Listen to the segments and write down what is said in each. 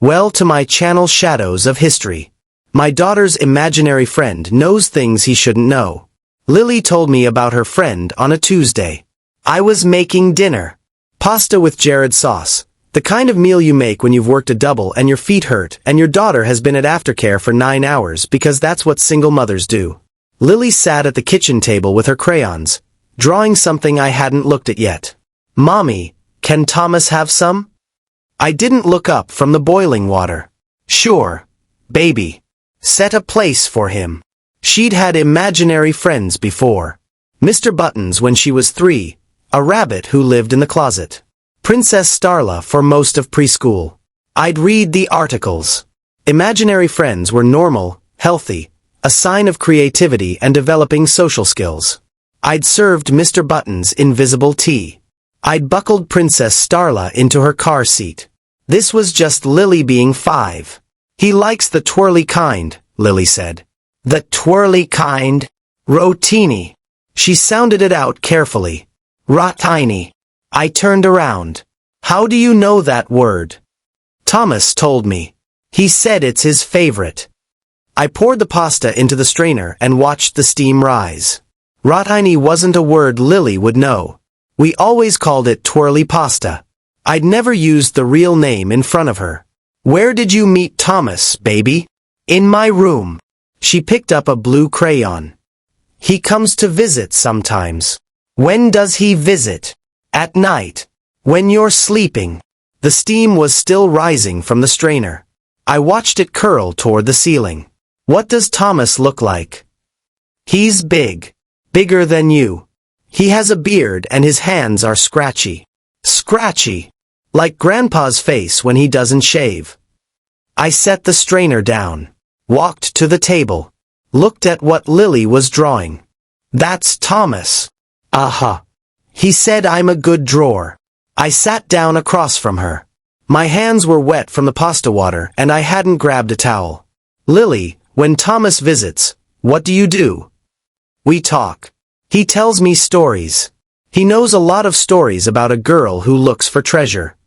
Well, to my channel Shadows of History. My daughter's imaginary friend knows things he shouldn't know. Lily told me about her friend on a Tuesday. I was making dinner. Pasta with Jared sauce. The kind of meal you make when you've worked a double and your feet hurt and your daughter has been at aftercare for 9 hours because that's what single mothers do. Lily sat at the kitchen table with her crayons, drawing something I hadn't looked at yet. Mommy, can Thomas have some? I didn't look up from the boiling water. Sure, baby. Set a place for him. She'd had imaginary friends before. Mr. Buttons when she was 3, a rabbit who lived in the closet. Princess Starla for most of preschool. I'd read the articles. Imaginary friends were normal, healthy, a sign of creativity and developing social skills. I'd served Mr. Buttons invisible tea. I'd buckled Princess Starla into her car seat. This was just Lily being 5. He likes the twirly kind, Lily said. The twirly kind? Rotini. She sounded it out carefully. Rotini. I turned around. How do you know that word? Thomas told me. He said it's his favorite. I poured the pasta into the strainer and watched the steam rise. Rotini wasn't a word Lily would know. We always called it twirly pasta. I'd never used the real name in front of her. Where did you meet Thomas, baby? In my room. She picked up a blue crayon. He comes to visit sometimes. When does he visit? At night. When you're sleeping. The steam was still rising from the strainer. I watched it curl toward the ceiling. What does Thomas look like? He's big. Bigger than you. He has a beard and his hands are scratchy. Scratchy. Like Grandpa's face when he doesn't shave. I set the strainer down. Walked to the table. Looked at what Lily was drawing. That's Thomas. Aha. He said I'm a good drawer. I sat down across from her. My hands were wet from the pasta water and I hadn't grabbed a towel. Lily, when Thomas visits, what do you do? We talk. He tells me stories. He knows a lot of stories about a girl who looks for treasure.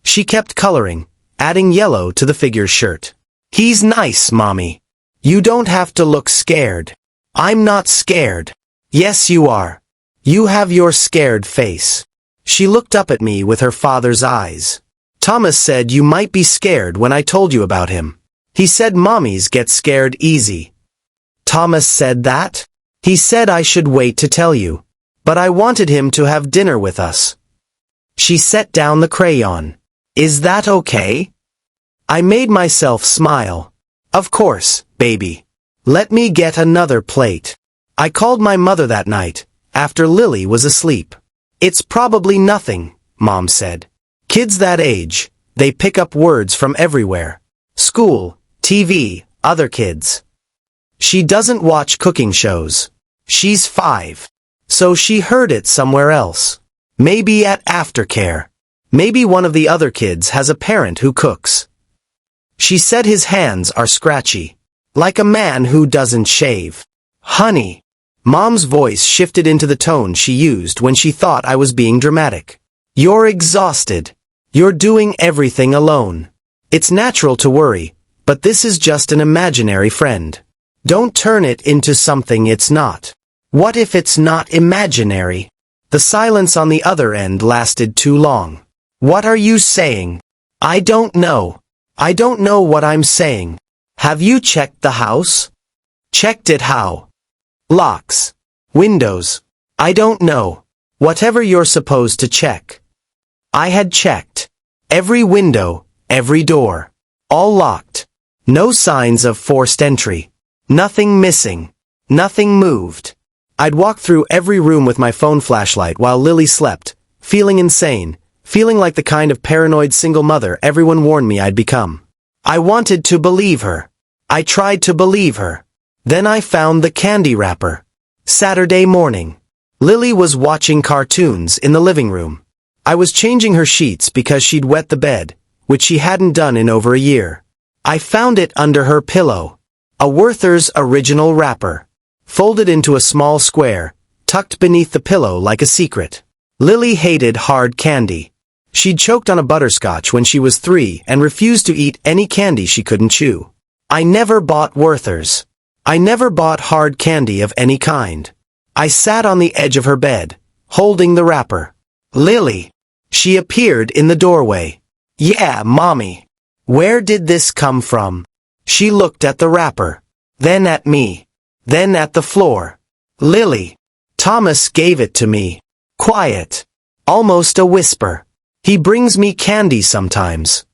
She kept coloring, adding yellow to the figure's shirt. He's nice, Mommy. You don't have to look scared. I'm not scared. Yes, you are. You have your scared face. She looked up at me with her father's eyes. Thomas said you might be scared when I told you about him. He said mommies get scared easy. Thomas said that? He said I should wait to tell you. But I wanted him to have dinner with us. She set down the crayon. Is that okay? I made myself smile. Of course, baby. Let me get another plate. I called my mother that night, after Lily was asleep. It's probably nothing, Mom said. Kids that age, they pick up words from everywhere. School, TV, other kids. She doesn't watch cooking shows. She's 5. So she heard it somewhere else. Maybe at aftercare. Maybe one of the other kids has a parent who cooks. She said his hands are scratchy. Like a man who doesn't shave. Honey. Mom's voice shifted into the tone she used when she thought I was being dramatic. You're exhausted. You're doing everything alone. It's natural to worry, but this is just an imaginary friend. Don't turn it into something it's not. What if it's not imaginary? The silence on the other end lasted too long. What are you saying? I don't know. I don't know what I'm saying. Have you checked the house? Checked it how? Locks. Windows. I don't know. Whatever you're supposed to check. I had checked. Every window, every door. All locked. No signs of forced entry. Nothing missing. Nothing moved. I'd walk through every room with my phone flashlight while Lily slept, feeling insane, feeling like the kind of paranoid single mother everyone warned me I'd become. I wanted to believe her. I tried to believe her. Then I found the candy wrapper. Saturday morning. Lily was watching cartoons in the living room. I was changing her sheets because she'd wet the bed, which she hadn't done in over a year. I found it under her pillow. A Werther's original wrapper. Folded into a small square, tucked beneath the pillow like a secret. Lily hated hard candy. She'd choked on a butterscotch when she was 3 and refused to eat any candy she couldn't chew. I never bought Werther's. I never bought hard candy of any kind. I sat on the edge of her bed, holding the wrapper. Lily. She appeared in the doorway. Yeah, Mommy. Where did this come from? She looked at the wrapper, then at me, then at the floor. Lily. Thomas gave it to me. Quiet. Almost a whisper. He brings me candy sometimes.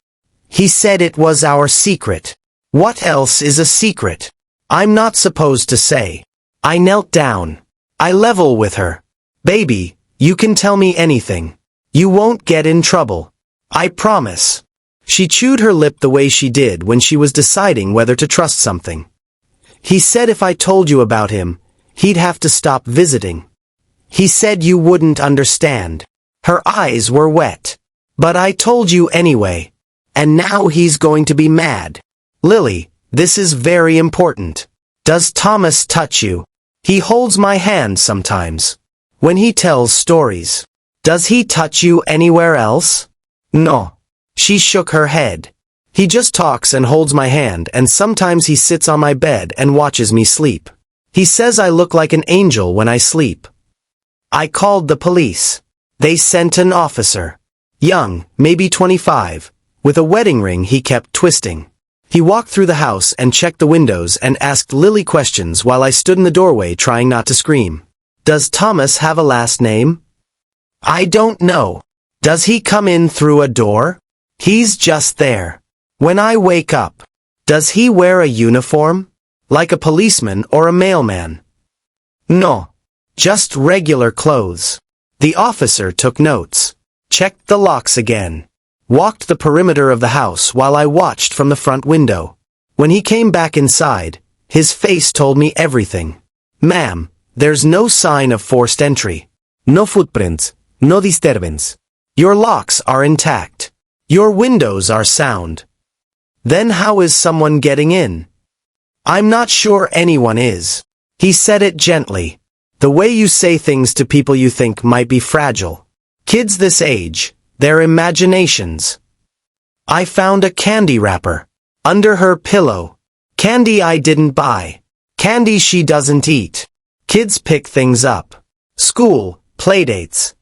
He said it was our secret. What else is a secret? I'm not supposed to say. I knelt down. I level with her. Baby, you can tell me anything. You won't get in trouble. I promise. She chewed her lip the way she did when she was deciding whether to trust something. He said if I told you about him, he'd have to stop visiting. He said you wouldn't understand. Her eyes were wet. But I told you anyway. And now he's going to be mad. Lily, this is very important. Does Thomas touch you? He holds my hand sometimes. When he tells stories. Does he touch you anywhere else? No. She shook her head. He just talks and holds my hand, and sometimes he sits on my bed and watches me sleep. He says I look like an angel when I sleep. I called the police. They sent an officer. Young, maybe 25, with a wedding ring he kept twisting. He walked through the house and checked the windows and asked Lily questions while I stood in the doorway trying not to scream. Does Thomas have a last name? I don't know. Does he come in through a door? He's just there. When I wake up, does he wear a uniform? Like a policeman or a mailman? No. Just regular clothes. The officer took notes, checked the locks again, walked the perimeter of the house while I watched from the front window. When he came back inside, his face told me everything. Ma'am, there's no sign of forced entry. No footprints, no disturbance. Your locks are intact. Your windows are sound. Then how is someone getting in? I'm not sure anyone is. He said it gently. The way you say things to people you think might be fragile. Kids this age, their imaginations. I found a candy wrapper. Under her pillow. Candy I didn't buy. Candy she doesn't eat. Kids pick things up. School, playdates.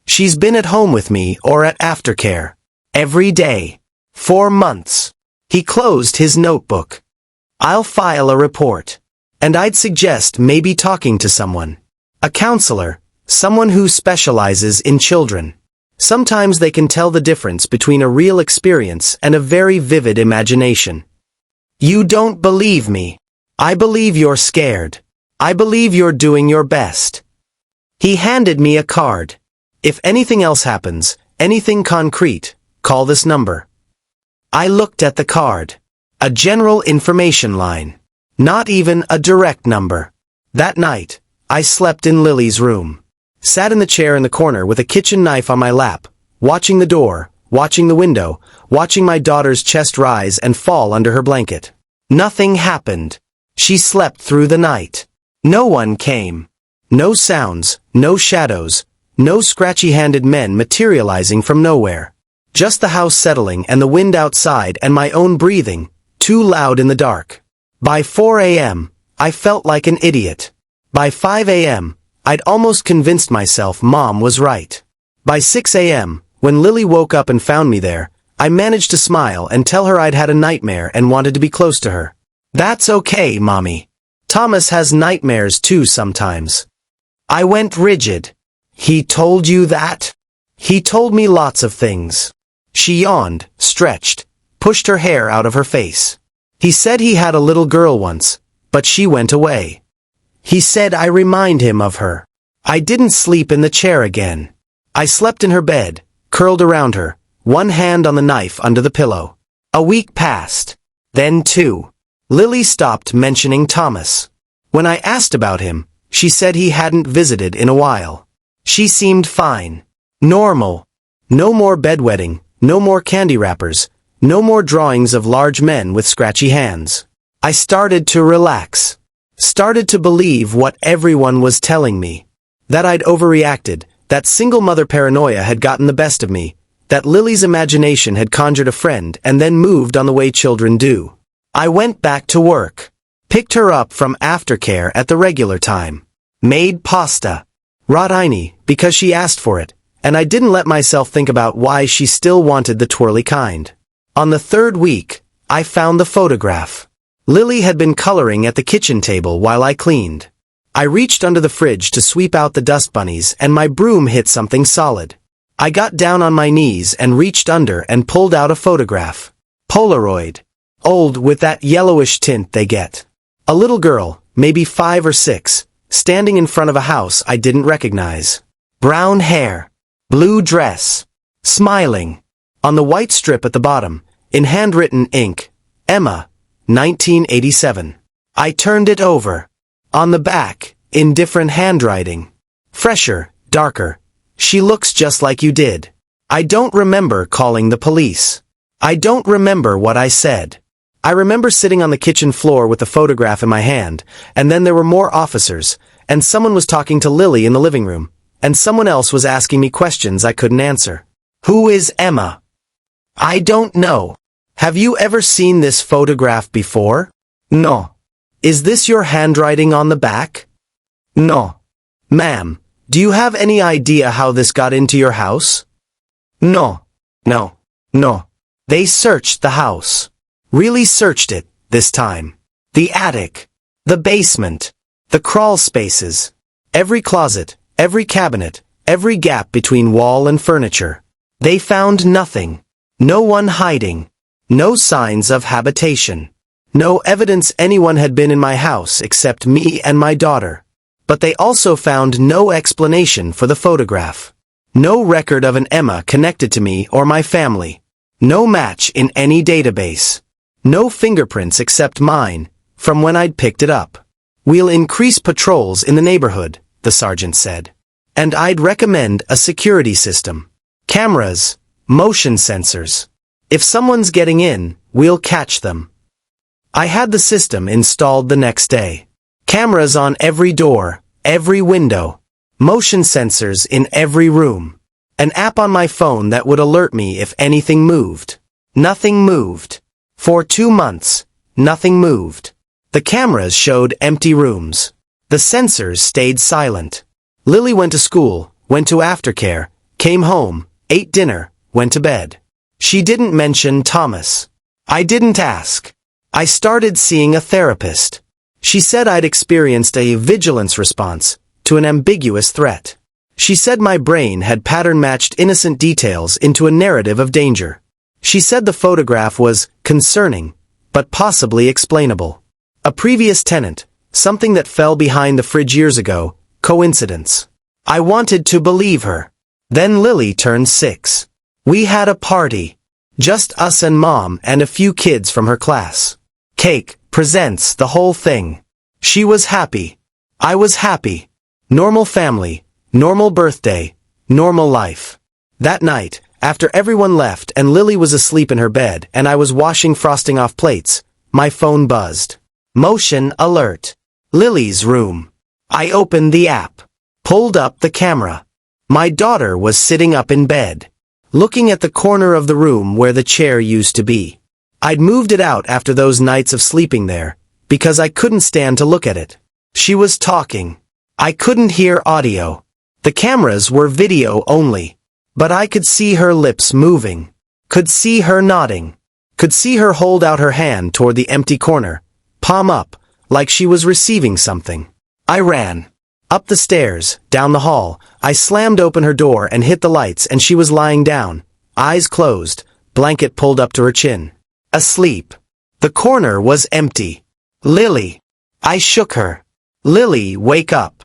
She's been at home with me or at aftercare. Every day. 4 months. He closed his notebook. I'll file a report. And I'd suggest maybe talking to someone. A counselor, someone who specializes in children. Sometimes they can tell the difference between a real experience and a very vivid imagination. You don't believe me. I believe you're scared. I believe you're doing your best. He handed me a card. If anything else happens, anything concrete, call this number. I looked at the card. A general information line. Not even a direct number. That night, I slept in Lily's room. Sat in the chair in the corner with a kitchen knife on my lap, watching the door, watching the window, watching my daughter's chest rise and fall under her blanket. Nothing happened. She slept through the night. No one came. No sounds, no shadows, no scratchy-handed men materializing from nowhere. Just the house settling and the wind outside and my own breathing, too loud in the dark. By 4 a.m., I felt like an idiot. By 5 a.m., I'd almost convinced myself Mom was right. By 6 a.m., when Lily woke up and found me there, I managed to smile and tell her I'd had a nightmare and wanted to be close to her. That's okay, Mommy. Thomas has nightmares too sometimes. I went rigid. He told you that? He told me lots of things. She yawned, stretched, pushed her hair out of her face. He said he had a little girl once, but she went away. He said I remind him of her. I didn't sleep in the chair again. I slept in her bed, curled around her, one hand on the knife under the pillow. A week passed. Then 2. Lily stopped mentioning Thomas. When I asked about him, she said he hadn't visited in a while. She seemed fine. Normal. No more bedwetting, no more candy wrappers, no more drawings of large men with scratchy hands. I started to relax. Started to believe what everyone was telling me. That I'd overreacted, that single mother paranoia had gotten the best of me, that Lily's imagination had conjured a friend and then moved on the way children do. I went back to work. Picked her up from aftercare at the regular time. Made pasta. Rotini, because she asked for it, and I didn't let myself think about why she still wanted the twirly kind. On the third week, I found the photograph. Lily had been coloring at the kitchen table while I cleaned. I reached under the fridge to sweep out the dust bunnies and my broom hit something solid. I got down on my knees and reached under and pulled out a photograph. Polaroid. Old with that yellowish tint they get. A little girl, maybe 5 or 6, standing in front of a house I didn't recognize. Brown hair. Blue dress. Smiling. On the white strip at the bottom, in handwritten ink, Emma, 1987. I turned it over. On the back, in different handwriting. Fresher, darker. She looks just like you did. I don't remember calling the police. I don't remember what I said. I remember sitting on the kitchen floor with the photograph in my hand, and then there were more officers, and someone was talking to Lily in the living room, and someone else was asking me questions I couldn't answer. Who is Emma? I don't know. Have you ever seen this photograph before? No. Is this your handwriting on the back? No. Ma'am, do you have any idea how this got into your house? No. No. No. They searched the house. Really searched it, this time. The attic. The basement. The crawl spaces. Every closet, every cabinet, every gap between wall and furniture. They found nothing. No one hiding. No signs of habitation. No evidence anyone had been in my house except me and my daughter. But they also found no explanation for the photograph. No record of an Emma connected to me or my family. No match in any database. No fingerprints except mine, from when I'd picked it up. We'll increase patrols in the neighborhood, the sergeant said. And I'd recommend a security system. Cameras, motion sensors. If someone's getting in, we'll catch them. I had the system installed the next day. Cameras on every door, every window. Motion sensors in every room. An app on my phone that would alert me if anything moved. Nothing moved. For 2 months, nothing moved. The cameras showed empty rooms. The sensors stayed silent. Lily went to school, went to aftercare, came home, ate dinner, went to bed. She didn't mention Thomas. I didn't ask. I started seeing a therapist. She said I'd experienced a vigilance response to an ambiguous threat. She said my brain had pattern-matched innocent details into a narrative of danger. She said the photograph was concerning, but possibly explainable. A previous tenant, something that fell behind the fridge years ago, coincidence. I wanted to believe her. Then Lily turned 6. We had a party. Just us and Mom and a few kids from her class. Cake, presents, the whole thing. She was happy. I was happy. Normal family, normal birthday, normal life. That night, after everyone left and Lily was asleep in her bed and I was washing frosting off plates, my phone buzzed. Motion alert. Lily's room. I opened the app. Pulled up the camera. My daughter was sitting up in bed, looking at the corner of the room where the chair used to be. I'd moved it out after those nights of sleeping there, because I couldn't stand to look at it. She was talking. I couldn't hear audio. The cameras were video only. But I could see her lips moving. Could see her nodding. Could see her hold out her hand toward the empty corner, palm up, like she was receiving something. I ran. Up the stairs, down the hall. I slammed open her door and hit the lights and she was lying down, eyes closed, blanket pulled up to her chin. Asleep. The corner was empty. Lily. I shook her. Lily, wake up.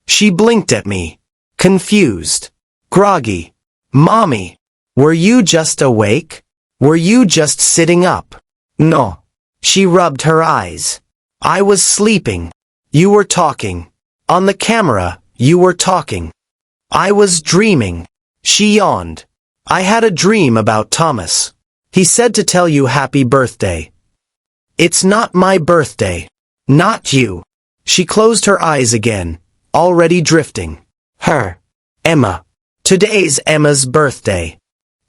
She blinked at me. Confused. Groggy. Mommy. Were you just awake? Were you just sitting up? No. She rubbed her eyes. I was sleeping. You were talking. On the camera, you were talking. I was dreaming. She yawned. I had a dream about Thomas. He said to tell you happy birthday. It's not my birthday. Not you. She closed her eyes again, already drifting. Her. Emma. Today's Emma's birthday.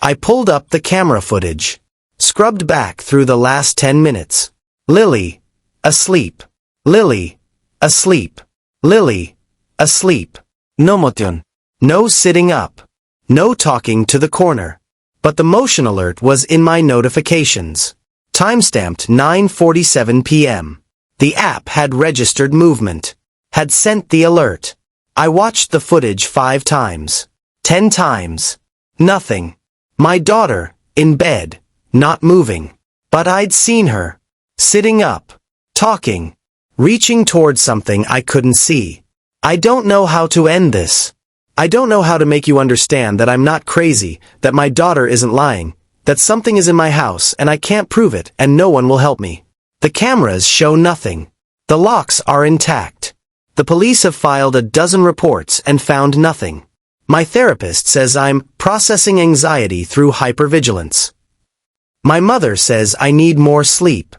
I pulled up the camera footage. Scrubbed back through the last 10 minutes. Lily, asleep. Lily, asleep. Lily, asleep. No motion. No sitting up. No talking to the corner. But the motion alert was in my notifications. Timestamped 9:47 p.m. The app had registered movement. Had sent the alert. I watched the footage 5 times. 10 times. Nothing. My daughter, in bed, not moving. But I'd seen her. Sitting up. Talking. Reaching towards something I couldn't see. I don't know how to end this. I don't know how to make you understand that I'm not crazy, that my daughter isn't lying, that something is in my house and I can't prove it and no one will help me. The cameras show nothing. The locks are intact. The police have filed a dozen reports and found nothing. My therapist says I'm processing anxiety through hypervigilance. My mother says I need more sleep.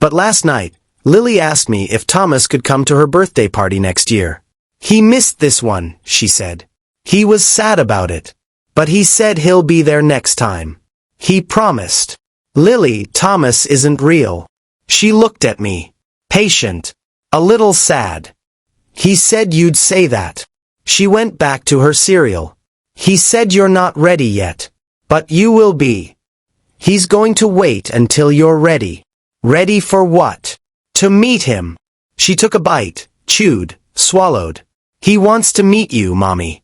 But last night, Lily asked me if Thomas could come to her birthday party next year. He missed this one, she said. He was sad about it. But he said he'll be there next time. He promised. Lily, Thomas isn't real. She looked at me. Patient. A little sad. He said you'd say that. She went back to her cereal. He said you're not ready yet. But you will be. He's going to wait until you're ready. Ready for what? To meet him. She took a bite, chewed, swallowed. He wants to meet you, Mommy.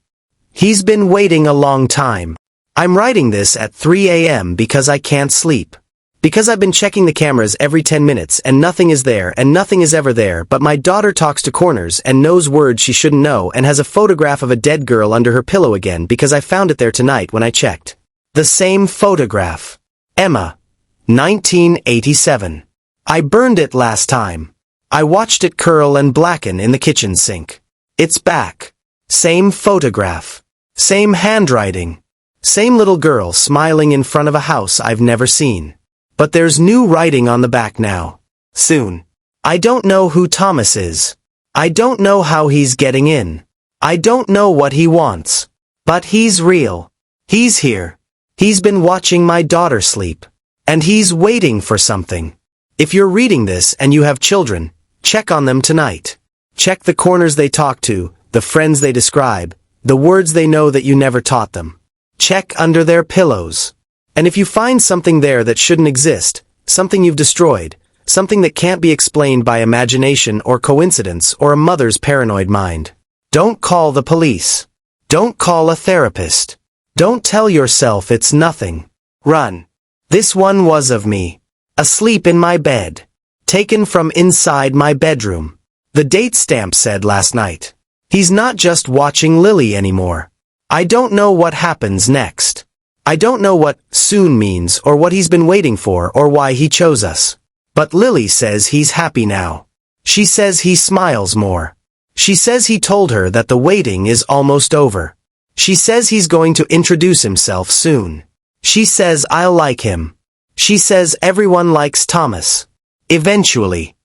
He's been waiting a long time. I'm writing this at 3 a.m. because I can't sleep. Because I've been checking the cameras every 10 minutes and nothing is there and nothing is ever there, but my daughter talks to corners and knows words she shouldn't know and has a photograph of a dead girl under her pillow again because I found it there tonight when I checked. The same photograph. Emma. 1987. I burned it last time. I watched it curl and blacken in the kitchen sink. It's back. Same photograph. Same handwriting. Same little girl smiling in front of a house I've never seen. But there's new writing on the back now. Soon. I don't know who Thomas is. I don't know how he's getting in. I don't know what he wants. But he's real. He's here. He's been watching my daughter sleep. And he's waiting for something. If you're reading this and you have children, check on them tonight. Check the corners they talk to, the friends they describe, the words they know that you never taught them. Check under their pillows. And if you find something there that shouldn't exist, something you've destroyed, something that can't be explained by imagination or coincidence or a mother's paranoid mind, don't call the police. Don't call a therapist. Don't tell yourself it's nothing. Run. This one was of me. Asleep in my bed. Taken from inside my bedroom. The date stamp said last night. He's not just watching Lily anymore. I don't know what happens next. I don't know what soon means or what he's been waiting for or why he chose us. But Lily says he's happy now. She says he smiles more. She says he told her that the waiting is almost over. She says he's going to introduce himself soon. She says I'll like him. She says everyone likes Thomas. Eventually.